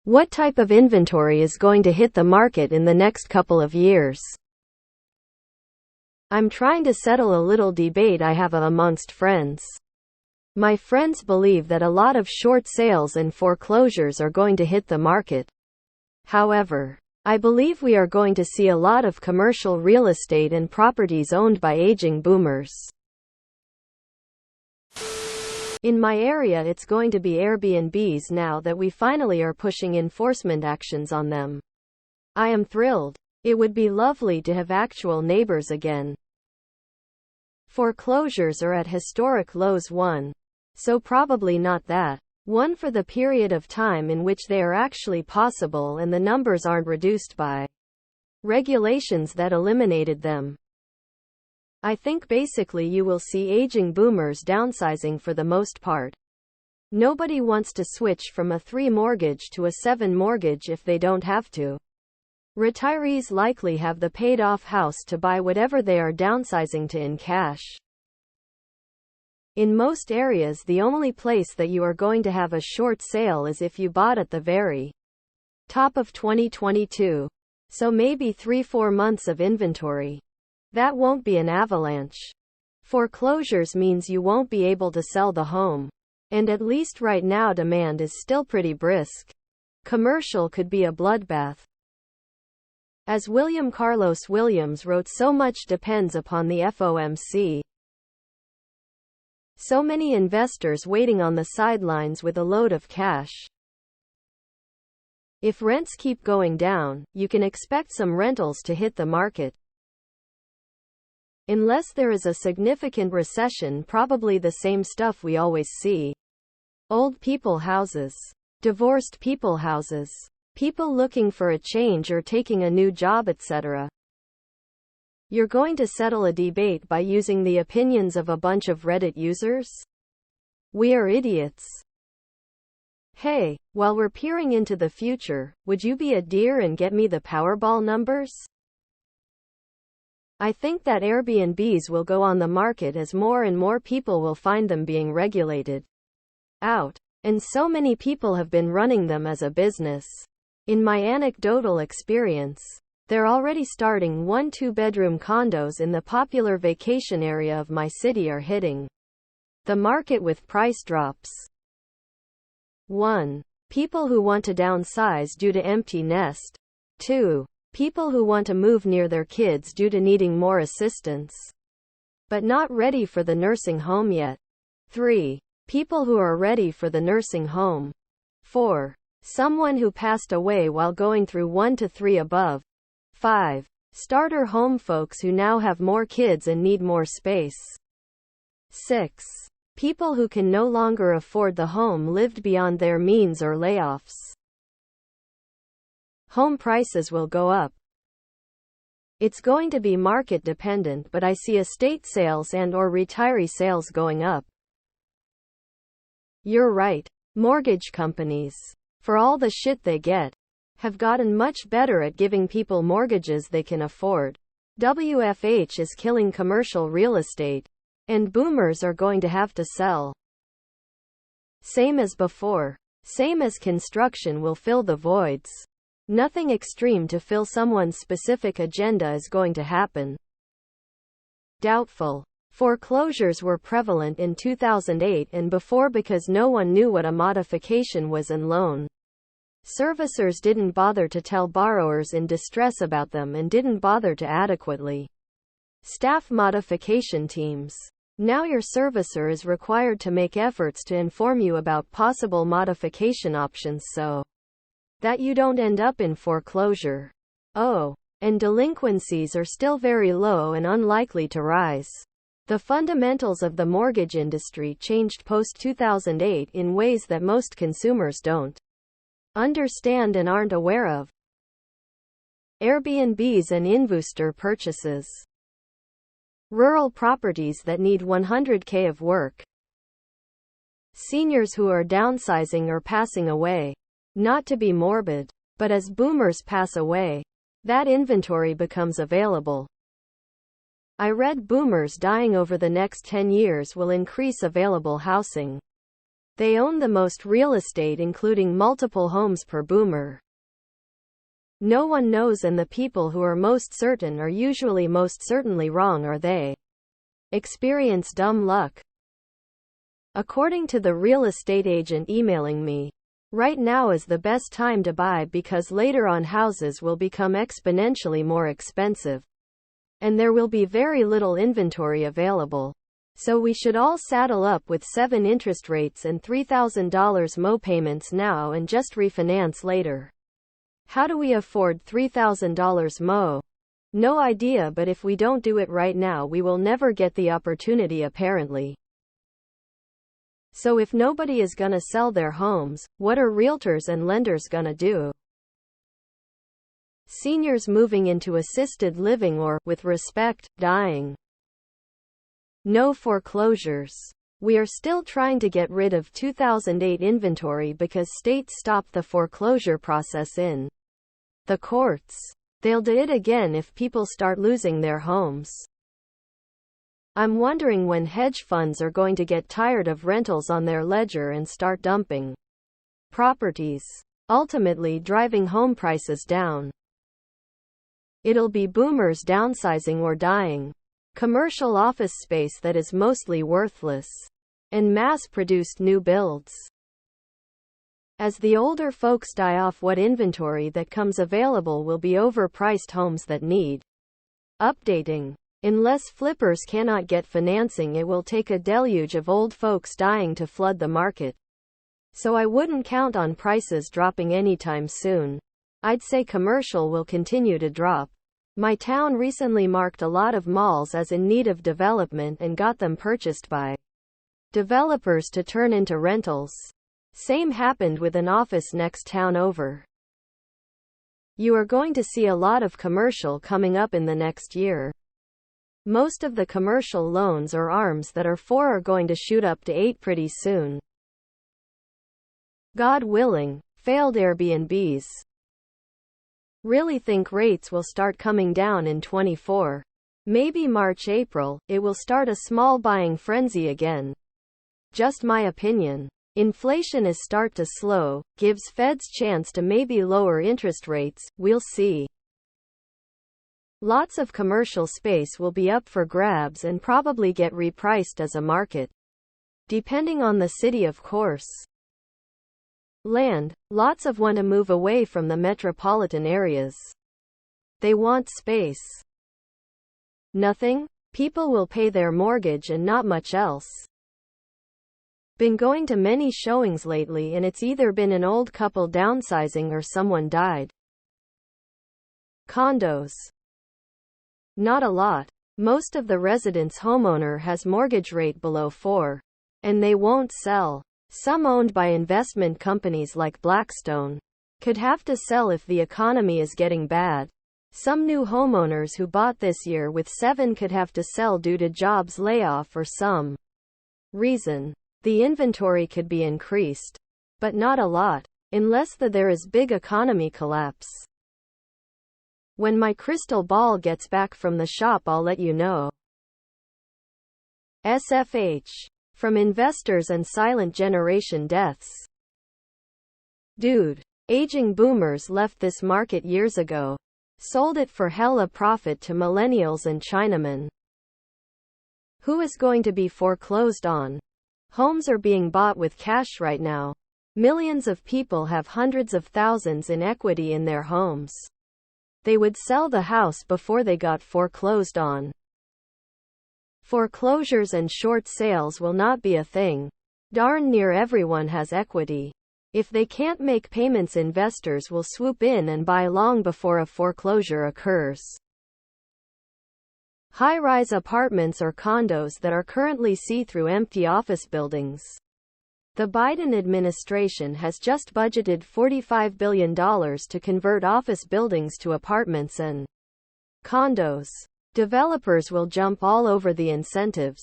What type of inventory is going to hit the market in the next couple of years? I'm trying to settle a little debate I have amongst friends. My friends believe that a lot of short sales and foreclosures are going to hit the market. However, I believe we are going to see a lot of commercial real estate and properties owned by aging boomers. In my area, it's going to be Airbnbs now that we finally are pushing enforcement actions on them. I am thrilled. It would be lovely to have actual neighbors again. Foreclosures are at historic lows. So probably not that. One for the period of time in which they are actually possible and the numbers aren't reduced by regulations that eliminated them. I think basically you will see aging boomers downsizing for the most part. Nobody wants to switch from a 3 mortgage to a 7 mortgage if they don't have to. Retirees likely have the paid-off house to buy whatever they are downsizing to in cash. In most areas, the only place that you are going to have a short sale is if you bought at the very top of 2022. So maybe 3-4 months of inventory. That won't be an avalanche. Foreclosures means you won't be able to sell the home. And at least right now demand is still pretty brisk. Commercial could be a bloodbath. As William Carlos Williams wrote, so much depends upon the FOMC. So many investors waiting on the sidelines with a load of cash. If rents keep going down, you can expect some rentals to hit the market. Unless there is a significant recession, probably the same stuff we always see. Old people houses. Divorced people houses. People looking for a change or taking a new job, etc. You're going to settle a debate by using the opinions of a bunch of Reddit users? We are idiots. Hey, while we're peering into the future, would you be a dear and get me the Powerball numbers? I think that Airbnbs will go on the market as more and more people will find them being regulated out. And so many people have been running them as a business. In my anecdotal experience, they're already starting 1-2 bedroom condos in the popular vacation area of my city are hitting the market with price drops. 1. People who want to downsize due to empty nest. 2. People who want to move near their kids due to needing more assistance, but not ready for the nursing home yet. 3. People who are ready for the nursing home. 4. Someone who passed away while going through 1 to 3 above. 5. Starter home folks who now have more kids and need more space. 6. People who can no longer afford the home lived beyond their means or layoffs. Home prices will go up. It's going to be market dependent, but I see estate sales and/or retiree sales going up. You're right. Mortgage companies, for all the shit they get, have gotten much better at giving people mortgages they can afford. WFH is killing commercial real estate, and boomers are going to have to sell. Same as before. Same as construction will fill the voids. Nothing extreme to fill someone's specific agenda is going to happen. Doubtful. Foreclosures were prevalent in 2008 and before because no one knew what a modification was and loan servicers didn't bother to tell borrowers in distress about them and didn't bother to adequately staff modification teams. Now your servicer is required to make efforts to inform you about possible modification options so that you don't end up in foreclosure. Oh, and delinquencies are still very low and unlikely to rise. The fundamentals of the mortgage industry changed post-2008 in ways that most consumers don't understand and aren't aware of. Airbnbs and investor purchases. Rural properties that need $100K of work. Seniors who are downsizing or passing away. Not to be morbid, but as boomers pass away, that inventory becomes available. I read boomers dying over the next 10 years will increase available housing. They own the most real estate, including multiple homes per boomer. No one knows, and the people who are most certain are usually most certainly wrong, or they experience dumb luck. According to the real estate agent emailing me, right now is the best time to buy because later on houses will become exponentially more expensive. And there will be very little inventory available. So we should all saddle up with 7 interest rates and $3,000 MO payments now and just refinance later. How do we afford $3,000 MO? No idea, but if we don't do it right now, we will never get the opportunity apparently. So if nobody is gonna sell their homes, what are realtors and lenders gonna do? Seniors moving into assisted living or, with respect, dying. No foreclosures. We are still trying to get rid of 2008 inventory because states stopped the foreclosure process in the courts. They'll do it again if people start losing their homes. I'm wondering when hedge funds are going to get tired of rentals on their ledger and start dumping properties, ultimately driving home prices down. It'll be boomers downsizing or dying. Commercial office space that is mostly worthless. And mass-produced new builds. As the older folks die off, what inventory that comes available will be overpriced homes that need updating. Unless flippers cannot get financing, it will take a deluge of old folks dying to flood the market. So I wouldn't count on prices dropping anytime soon. I'd say commercial will continue to drop. My town recently marked a lot of malls as in need of development and got them purchased by developers to turn into rentals. Same happened with an office next town over. You are going to see a lot of commercial coming up in the next year. Most of the commercial loans or ARMs that are 4 are going to shoot up to 8 pretty soon. God willing, failed Airbnbs. Really think rates will start coming down in 24. Maybe March, April, it will start a small buying frenzy again. Just my opinion. Inflation is start to slow, gives Feds chance to maybe lower interest rates, we'll see. Lots of commercial space will be up for grabs and probably get repriced as a market. Depending on the city, of course. Land, lots of want to move away from the metropolitan areas. They want space. Nothing? People will pay their mortgage and not much else. Been going to many showings lately and it's either been an old couple downsizing or someone died. Condos. Not a lot. Most of the residents' homeowner has mortgage rate below 4. And they won't sell. Some owned by investment companies like Blackstone. Could have to sell if the economy is getting bad. Some new homeowners who bought this year with 7 could have to sell due to jobs layoff or some reason. The inventory could be increased. But not a lot. Unless there is big economy collapse. When my crystal ball gets back from the shop, I'll let you know. SFH. From investors and silent generation deaths. Dude. Aging boomers left this market years ago. Sold it for hella profit to millennials and Chinamen. Who is going to be foreclosed on? Homes are being bought with cash right now. Millions of people have hundreds of thousands in equity in their homes. They would sell the house before they got foreclosed on. Foreclosures and short sales will not be a thing. Darn near everyone has equity. If they can't make payments, investors will swoop in and buy long before a foreclosure occurs. High-rise apartments or condos that are currently see-through empty office buildings. The Biden administration has just budgeted $45 billion to convert office buildings to apartments and condos. Developers will jump all over the incentives.